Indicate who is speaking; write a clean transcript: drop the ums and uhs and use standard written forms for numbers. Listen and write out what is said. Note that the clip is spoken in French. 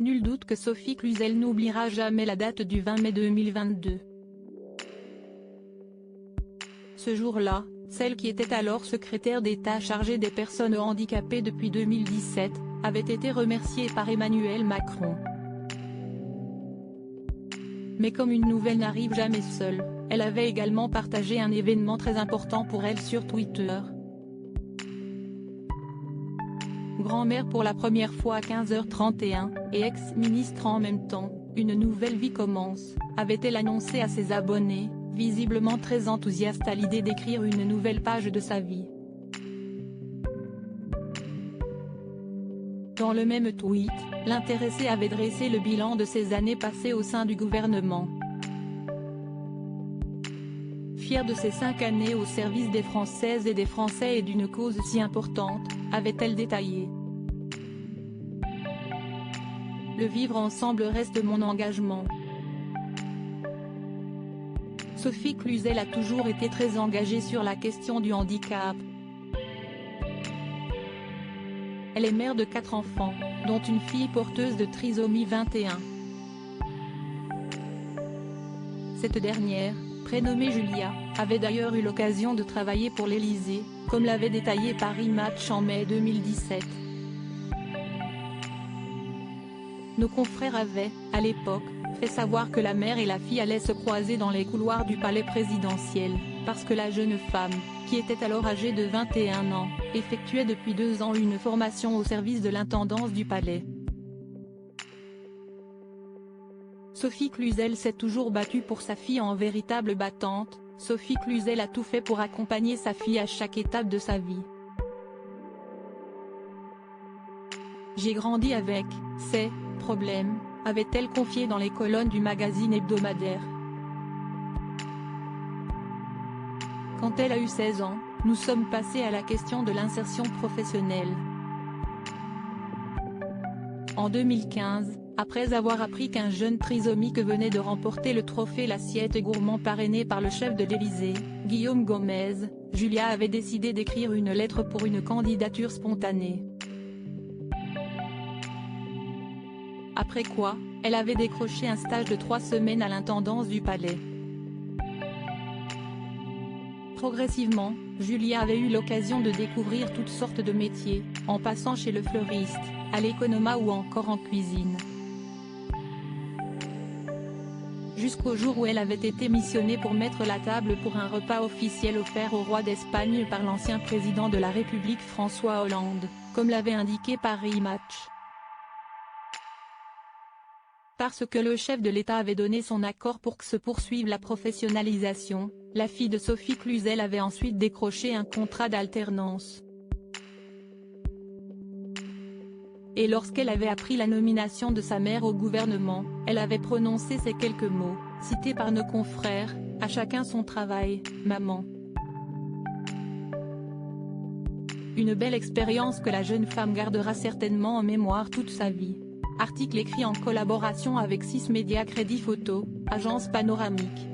Speaker 1: nul doute que Sophie Cluzel n'oubliera jamais la date du 20 mai 2022. Ce jour-là, celle qui était alors secrétaire d'État chargée des personnes handicapées depuis 2017, avait été remerciée par Emmanuel Macron. Mais comme une nouvelle n'arrive jamais seule, elle avait également partagé un événement très important pour elle sur Twitter. Grand-mère pour la première fois à 15h31, et ex-ministre en même temps, une nouvelle vie commence, avait-elle annoncé à ses abonnés, visiblement très enthousiaste à l'idée d'écrire une nouvelle page de sa vie. Dans le même tweet, l'intéressée avait dressé le bilan de ses années passées au sein du gouvernement. Fière de ses 5 années au service des Françaises et des Français et d'une cause si importante, avait-elle détaillé. Le vivre ensemble reste mon engagement. Sophie Cluzel a toujours été très engagée sur la question du handicap. Elle est mère de 4 enfants, dont une fille porteuse de trisomie 21. Cette dernière, prénommée Julia, avait d'ailleurs eu l'occasion de travailler pour l'Élysée, comme l'avait détaillé Paris Match en mai 2017. Nos confrères avaient, à l'époque, fait savoir que la mère et la fille allaient se croiser dans les couloirs du palais présidentiel, parce que la jeune femme, qui était alors âgée de 21 ans, effectuait depuis 2 ans une formation au service de l'intendance du palais. Sophie Cluzel s'est toujours battue pour sa fille en véritable battante. Sophie Cluzel a tout fait pour accompagner sa fille à chaque étape de sa vie. J'ai grandi avec ces problèmes, avait-elle confié dans les colonnes du magazine hebdomadaire. Quand elle a eu 16 ans, nous sommes passés à la question de l'insertion professionnelle. En 2015, après avoir appris qu'un jeune trisomique venait de remporter le trophée L'Assiette Gourmand parrainé par le chef de l'Élysée, Guillaume Gomez, Julia avait décidé d'écrire une lettre pour une candidature spontanée. Après quoi, elle avait décroché un stage de 3 semaines à l'intendance du palais. Progressivement, Julia avait eu l'occasion de découvrir toutes sortes de métiers, en passant chez le fleuriste, à l'économat ou encore en cuisine. Jusqu'au jour où elle avait été missionnée pour mettre la table pour un repas officiel offert au roi d'Espagne par l'ancien président de la République François Hollande, comme l'avait indiqué Paris Match. Parce que le chef de l'État avait donné son accord pour que se poursuive la professionnalisation, la fille de Sophie Cluzel avait ensuite décroché un contrat d'alternance. Et lorsqu'elle avait appris la nomination de sa mère au gouvernement, elle avait prononcé ces quelques mots, cités par nos confrères, « À chacun son travail, maman ». Une belle expérience que la jeune femme gardera certainement en mémoire toute sa vie. Article écrit en collaboration avec 6 médias Crédit Photo, agence panoramique.